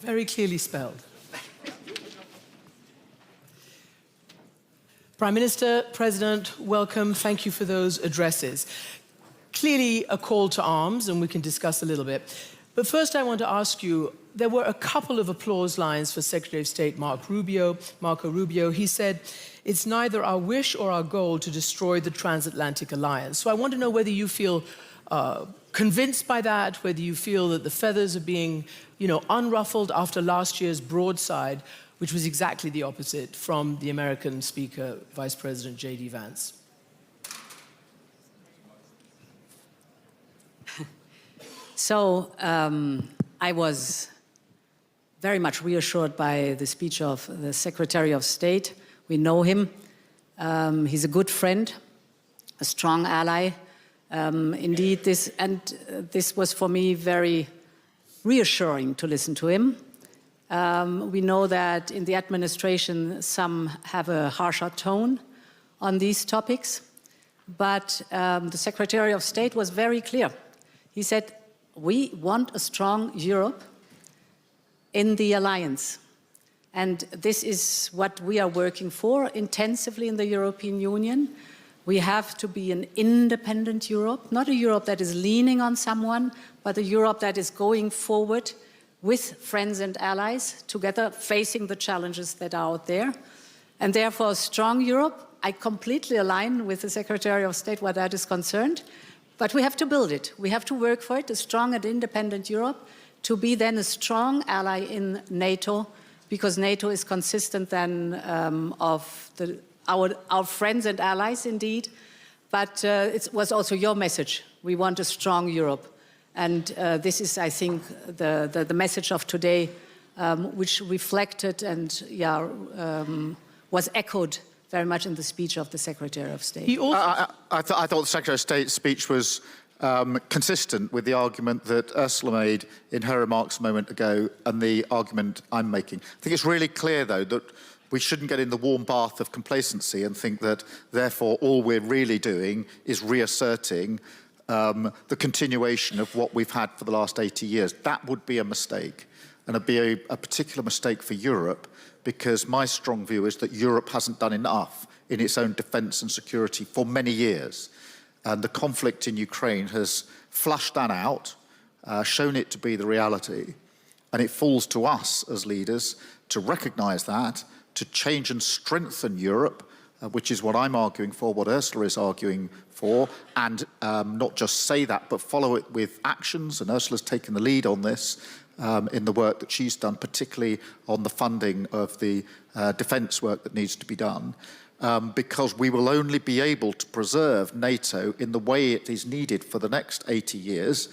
Very clearly spelled. Prime Minister, President, welcome. Thank you for those addresses. Clearly a call to arms, and we can discuss a little bit. But first I want to ask you, there were a couple of applause lines for Secretary of State Marco Rubio. He said, it's neither our wish or our goal to destroy the transatlantic alliance. So I want to know whether you feel convinced by that, whether you feel that the feathers are being, unruffled after last year's broadside, which was exactly the opposite from the American Speaker, Vice President J.D. Vance. So I was very much reassured by the speech of the Secretary of State. We know him. He's a good friend, a strong ally. Indeed, this was for me very reassuring to listen to him. We know that in the administration, some have a harsher tone on these topics, but the Secretary of State was very clear. He said, we want a strong Europe in the alliance. And this is what we are working for intensively in the European Union. We have to be an independent Europe, not a Europe that is leaning on someone, but a Europe that is going forward with friends and allies together, facing the challenges that are out there. And therefore, a strong Europe, I completely align with the Secretary of State where that is concerned. But we have to build it. We have to work for it, a strong and independent Europe, to be then a strong ally in NATO, because NATO is consistent then of our friends and allies indeed. But it was also your message. We want a strong Europe. And this is, I think, the message of today, which reflected and was echoed very much in the speech of the Secretary of State. I thought the Secretary of State's speech was consistent with the argument that Ursula made in her remarks a moment ago and the argument I'm making. I think it's really clear, though, that we shouldn't get in the warm bath of complacency and think that, therefore, all we're really doing is reasserting the continuation of what we've had for the last 80 years. That would be a mistake, and it'd be a particular mistake for Europe, because my strong view is that Europe hasn't done enough in its own defence and security for many years. And the conflict in Ukraine has flushed that out, shown it to be the reality. And it falls to us as leaders to recognise that, to change and strengthen Europe, which is what I'm arguing for, what Ursula is arguing for, and not just say that, but follow it with actions. And Ursula's taken the lead on this in the work that she's done, particularly on the funding of the defence work that needs to be done, because we will only be able to preserve NATO in the way it is needed for the next 80 years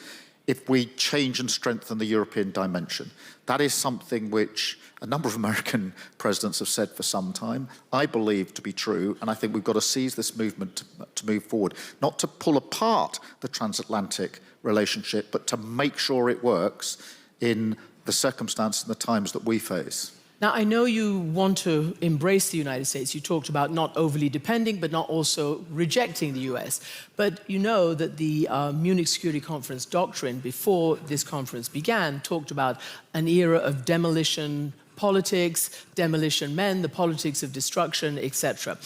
if we change and strengthen the European dimension. That is something which a number of American presidents have said for some time, I believe to be true, and I think we've got to seize this movement to move forward, not to pull apart the transatlantic relationship, but to make sure it works in the circumstances and the times that we face. Now, I know you want to embrace the United States. You talked about not overly depending, but not also rejecting the US. But you know that the Munich Security Conference doctrine, before this conference began, talked about an era of demolition politics, demolition men, the politics of destruction, etc.,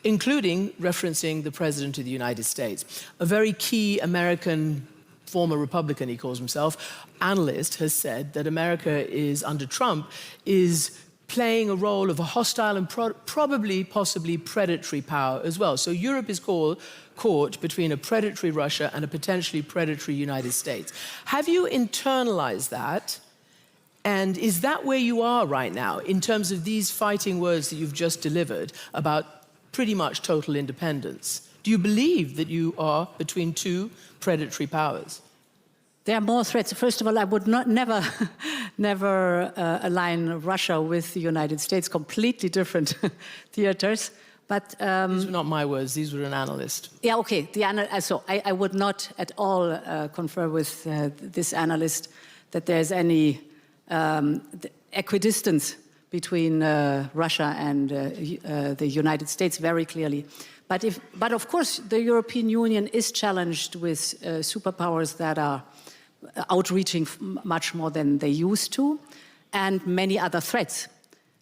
including referencing the President of the United States. A very key American former Republican, he calls himself, analyst has said that America is, under Trump, is playing a role of a hostile and probably, possibly predatory power as well. So Europe is caught between a predatory Russia and a potentially predatory United States. Have you internalized that? And is that where you are right now in terms of these fighting words that you've just delivered about pretty much total independence? Do you believe that you are between two predatory powers? There are more threats. First of all, I would never align Russia with the United States, completely different theaters. But these were not my words, these were an analyst. Yeah, okay. So I would not at all confer with this analyst that there's any equidistance between Russia and the United States, very clearly. But of course, the European Union is challenged with superpowers that are outreaching much more than they used to. and many other threats.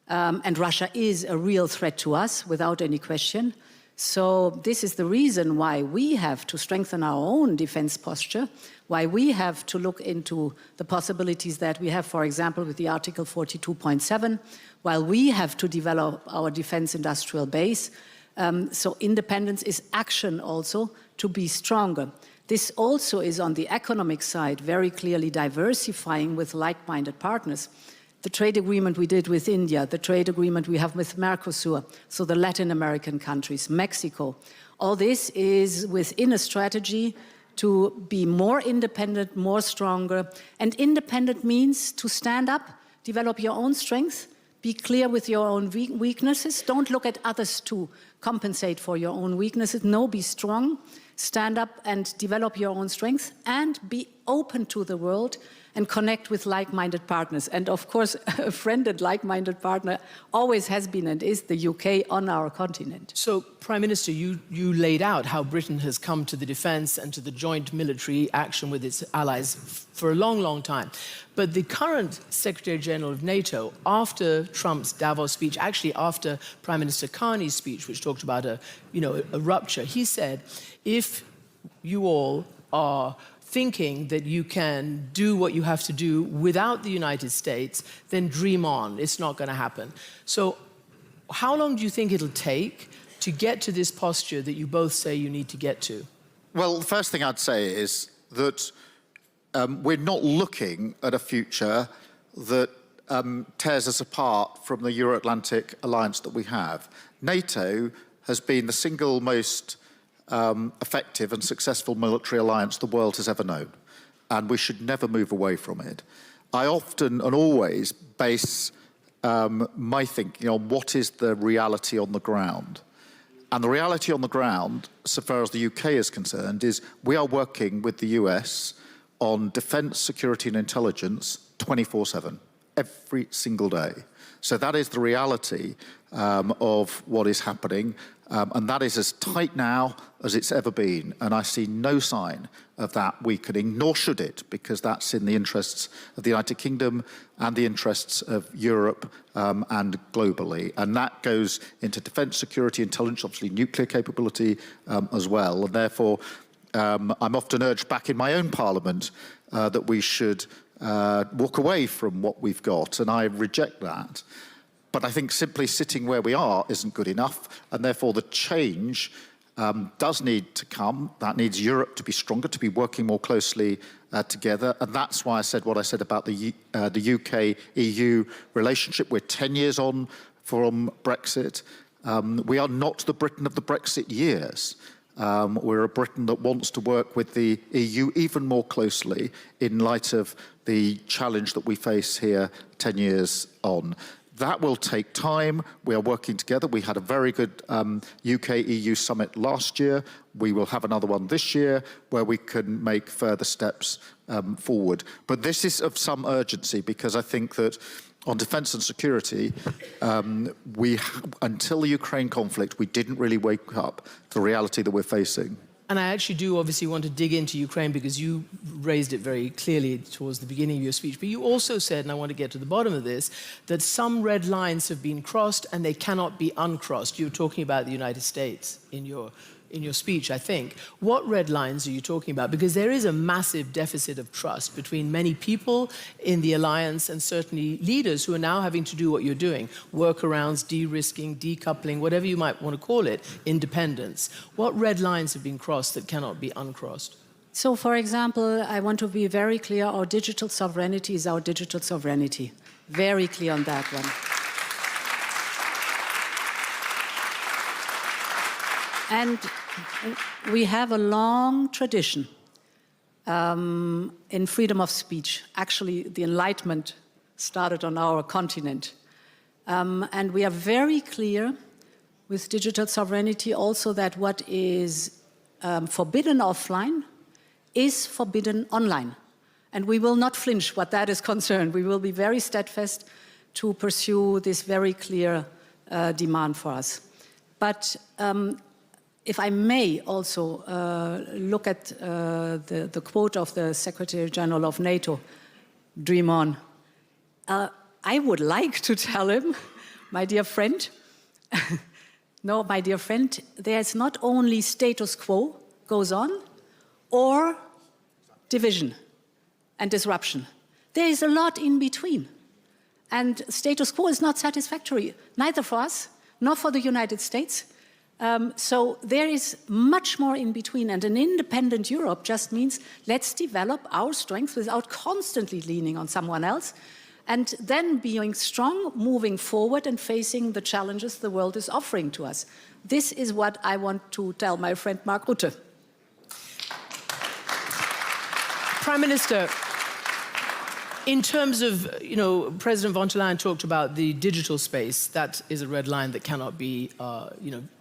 And Russia is a real threat to us, without any question. So this is the reason why we have to strengthen our own defense posture, why we have to look into the possibilities that we have, for example, with the Article 42.7, while we have to develop our defense industrial base. So independence is action also to be stronger. This also is on the economic side, very clearly diversifying with like-minded partners. The trade agreement we did with India, the trade agreement we have with Mercosur, so the Latin American countries, Mexico. All this is within a strategy to be more independent, more stronger. And independent means to stand up, develop your own strength, be clear with your own weaknesses. Don't look at others to compensate for your own weaknesses. No, be strong, stand up and develop your own strength, and be open to the world and connect with like-minded partners. And of course, a friend and like-minded partner always has been and is the UK on our continent. So, Prime Minister, you laid out how Britain has come to the defense and to the joint military action with its allies for a long, long time. But the current Secretary General of NATO, after Trump's Davos speech, actually after Prime Minister Carney's speech, which talked about a rupture, he said, if you all are thinking that you can do what you have to do without the United States, then dream on. It's not going to happen. So how long do you think it'll take to get to this posture that you both say you need to get to? Well, the first thing I'd say is that we're not looking at a future that tears us apart from the Euro-Atlantic alliance that we have. NATO has been the single most effective and successful military alliance the world has ever known, and we should never move away from it. I often and always base my thinking on what is the reality on the ground. And the reality on the ground, so far as the UK is concerned, is we are working with the US on defence, security and intelligence 24/7, every single day. So that is the reality of what is happening. And that is as tight now as it's ever been. And I see no sign of that weakening, nor should it, because that's in the interests of the United Kingdom and the interests of Europe and globally. And that goes into defence, security, intelligence, obviously nuclear capability as well. And therefore, I'm often urged back in my own parliament that we should walk away from what we've got. And I reject that. But I think simply sitting where we are isn't good enough, and therefore the change does need to come. That needs Europe to be stronger, to be working more closely together, and that's why I said what I said about the UK-EU relationship. We're 10 years on from Brexit. We are not the Britain of the Brexit years. We're a Britain that wants to work with the EU even more closely in light of the challenge that we face here 10 years on. That will take time. We are working together. We had a very good UK-EU summit last year. We will have another one this year where we can make further steps forward. But this is of some urgency because I think that on defence and security, until the Ukraine conflict, we didn't really wake up to the reality that we're facing. And I actually do obviously want to dig into Ukraine because you raised it very clearly towards the beginning of your speech. But you also said, and I want to get to the bottom of this, that some red lines have been crossed and they cannot be uncrossed. You were talking about the United States in your speech, I think. What red lines are you talking about? Because there is a massive deficit of trust between many people in the alliance and certainly leaders who are now having to do what you're doing, workarounds, de-risking, decoupling, whatever you might want to call it, independence. What red lines have been crossed that cannot be uncrossed? So, for example, I want to be very clear, our digital sovereignty is our digital sovereignty. Very clear on that one. And we have a long tradition in freedom of speech. Actually, the Enlightenment started on our continent. And we are very clear with digital sovereignty also that what is forbidden offline is forbidden online. And we will not flinch what that is concerned. We will be very steadfast to pursue this very clear demand for us. But if I may also look at the quote of the Secretary General of NATO, dream on. I would like to tell him, my dear friend, no, my dear friend, there's not only status quo goes on, or division and disruption. There is a lot in between. And status quo is not satisfactory, neither for us, nor for the United States. So there is much more in between. And an independent Europe just means let's develop our strengths without constantly leaning on someone else, and then being strong, moving forward and facing the challenges the world is offering to us. This is what I want to tell my friend Mark Rutte. Prime Minister, in terms of, President von der Leyen talked about the digital space. That is a red line that cannot be,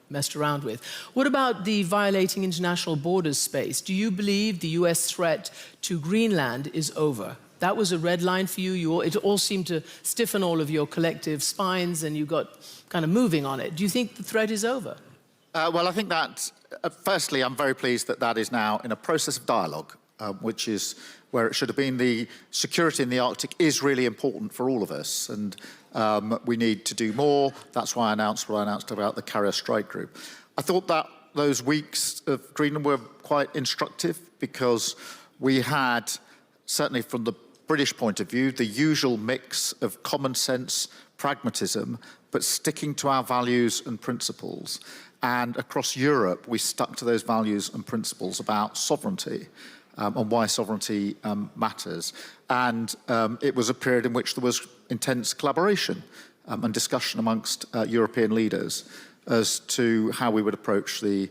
messed around with. What about the violating international borders space? Do you believe the US threat to Greenland is over? That was a red line for you. It all seemed to stiffen all of your collective spines and you got kind of moving on it. Do you think the threat is over? Well, I think that, firstly, I'm very pleased that that is now in a process of dialogue, which is where it should have been. The security in the Arctic is really important for all of us, and we need to do more. That's why I announced what I announced about the Carrier Strike Group. I thought that those weeks of Greenland were quite instructive because we had, certainly from the British point of view, the usual mix of common sense, pragmatism, but sticking to our values and principles. And across Europe, we stuck to those values and principles about sovereignty and why sovereignty matters. And it was a period in which there was intense collaboration and discussion amongst European leaders as to how we would approach the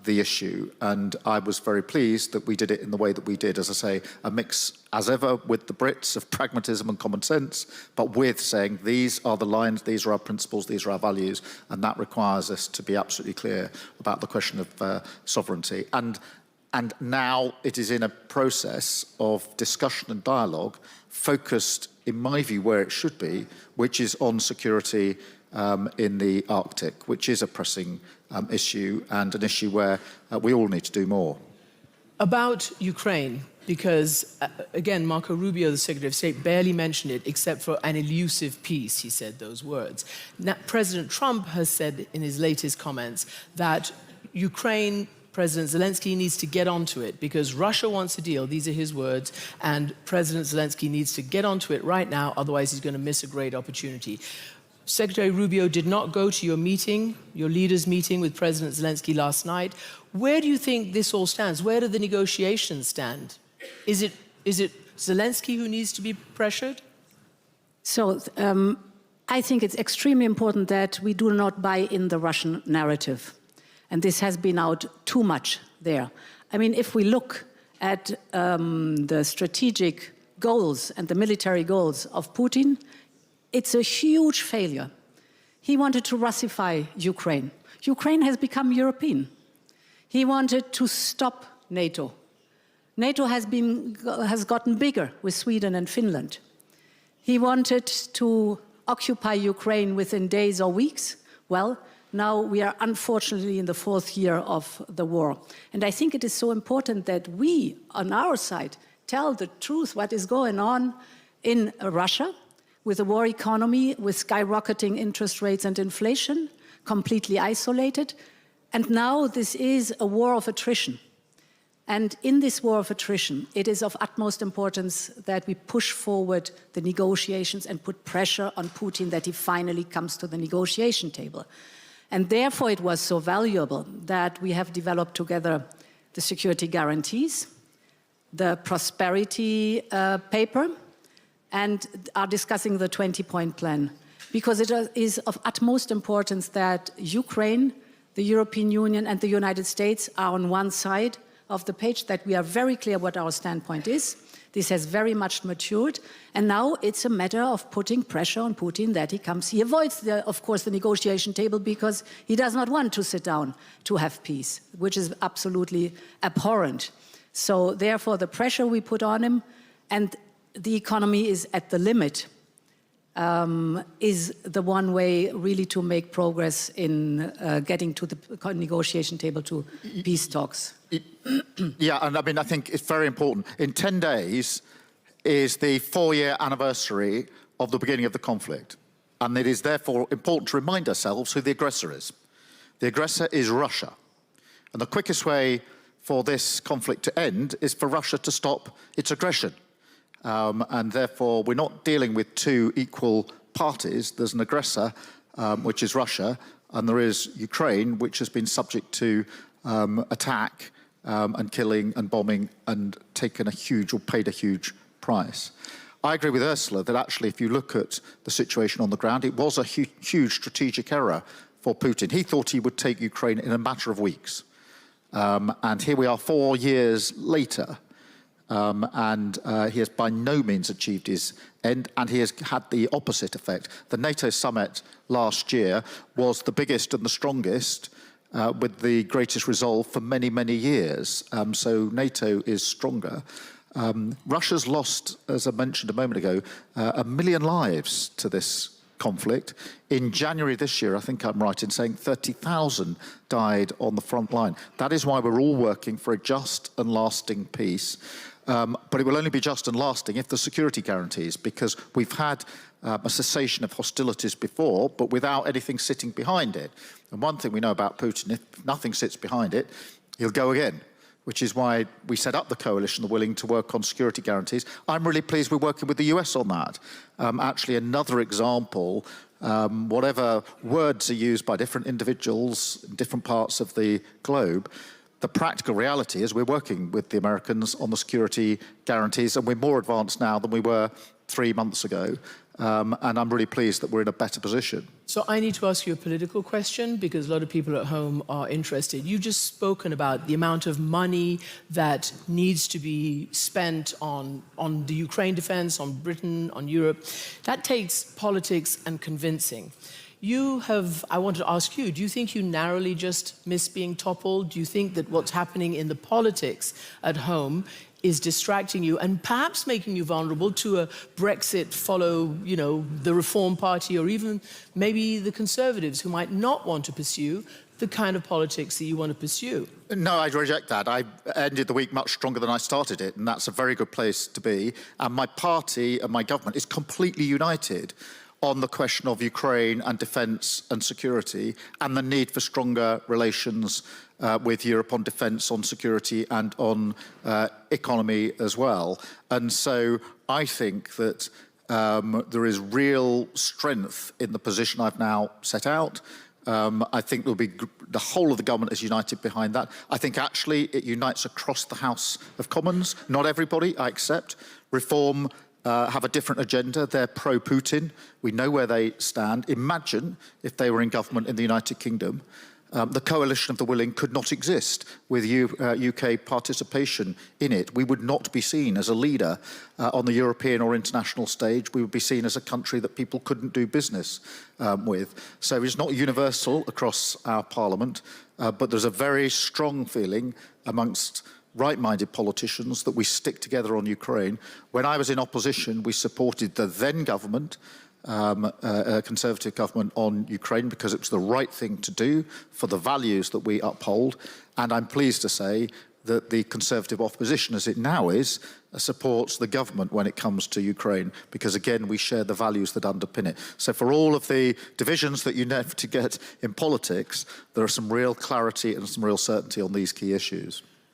issue. And I was very pleased that we did it in the way that we did, as I say, a mix, as ever, with the Brits of pragmatism and common sense, but with saying these are the lines, these are our principles, these are our values, and that requires us to be absolutely clear about the question of sovereignty. And now it is in a process of discussion and dialogue focused, in my view, where it should be, which is on security in the Arctic, which is a pressing issue and an issue where we all need to do more. About Ukraine, because, again, Marco Rubio, the Secretary of State, barely mentioned it except for an elusive peace, he said those words. Now, President Trump has said in his latest comments that Ukraine, President Zelensky needs to get onto it because Russia wants a deal, these are his words, and President Zelensky needs to get onto it right now, otherwise he's going to miss a great opportunity. Secretary Rubio did not go to your meeting, your leaders' meeting with President Zelensky last night. Where do you think this all stands? Where do the negotiations stand? Is it Zelensky who needs to be pressured? So I think it's extremely important that we do not buy in the Russian narrative. And this has been out too much there. I mean, if we look at the strategic goals and the military goals of Putin, it's a huge failure. He wanted to Russify Ukraine. Ukraine has become European. He wanted to stop NATO. NATO has gotten bigger with Sweden and Finland. He wanted to occupy Ukraine within days or weeks. Well, now we are unfortunately in the 4th year of the war. And I think it is so important that we, on our side, tell the truth, what is going on in Russia, with a war economy, with skyrocketing interest rates and inflation, completely isolated. And now this is a war of attrition. And in this war of attrition, it is of utmost importance that we push forward the negotiations and put pressure on Putin that he finally comes to the negotiation table. And therefore it was so valuable that we have developed together the security guarantees, the prosperity paper, and are discussing the 20-point plan, because it is of utmost importance that Ukraine, the European Union and the United States are on one side of the page, that we are very clear what our standpoint is. This has very much matured, and now it's a matter of putting pressure on Putin that he comes. He avoids, of course, the negotiation table because he does not want to sit down to have peace, which is absolutely abhorrent. So therefore, the pressure we put on him, and the economy is at the limit, is the one way really to make progress in getting to the negotiation table to peace talks. Yeah, and I mean, I think it's very important. In 10 days is the 4-year anniversary of the beginning of the conflict. And it is therefore important to remind ourselves who the aggressor is. The aggressor is Russia. And the quickest way for this conflict to end is for Russia to stop its aggression. And therefore, we're not dealing with two equal parties. There's an aggressor, which is Russia, and there is Ukraine, which has been subject to attack and killing and bombing and taken a huge, or paid a huge price. I agree with Ursula that actually, if you look at the situation on the ground, it was a huge strategic error for Putin. He thought he would take Ukraine in a matter of weeks. And here we are 4 years later, and he has by no means achieved his end, and he has had the opposite effect. The NATO summit last year was the biggest and the strongest, with the greatest resolve for many, many years. So NATO is stronger. Russia's lost, as I mentioned a moment ago, 1 million lives to this conflict. In January this year, I think I'm right in saying 30,000 died on the front line. That is why we're all working for a just and lasting peace. But it will only be just and lasting if the security guarantees, because we've had a cessation of hostilities before, but without anything sitting behind it. And one thing we know about Putin, if nothing sits behind it, he'll go again, which is why we set up the coalition, the willing to work on security guarantees. I'm really pleased we're working with the US on that. Actually, another example, whatever words are used by different individuals in different parts of the globe, the practical reality is we're working with the Americans on the security guarantees, and we're more advanced now than we were 3 months ago. And I'm really pleased that we're in a better position. So I need to ask you a political question, because a lot of people at home are interested. You've just spoken about the amount of money that needs to be spent on the Ukraine defense, on Britain, on Europe. That takes politics and convincing. I wanted to ask you, do you think you narrowly just miss being toppled? Do you think that what's happening in the politics at home is distracting you and perhaps making you vulnerable to a Brexit follow, the Reform Party, or even maybe the Conservatives, who might not want to pursue the kind of politics that you want to pursue? No, I reject that. I ended the week much stronger than I started it, and that's a very good place to be. And my party and my government is completely united on the question of Ukraine and defence and security, and the need for stronger relations with Europe on defence, on security, and on economy as well. And so I think that there is real strength in the position I've now set out. I think the whole of the government is united behind that. I think actually it unites across the House of Commons. Not everybody, I accept. Reform have a different agenda. They're pro-Putin. We know where they stand. Imagine if they were in government in the United Kingdom. The coalition of the willing could not exist with UK participation in it. We would not be seen as a leader on the European or international stage. We would be seen as a country that people couldn't do business with. So it's not universal across our parliament, but there's a very strong feeling amongst right-minded politicians that we stick together on Ukraine. When I was in opposition, we supported the then government, a Conservative government, on Ukraine because it was the right thing to do for the values that we uphold. And I'm pleased to say that the Conservative opposition, as it now is, supports the government when it comes to Ukraine, because again, we share the values that underpin it. So for all of the divisions that you never to get in politics, there are some real clarity and some real certainty on these key issues.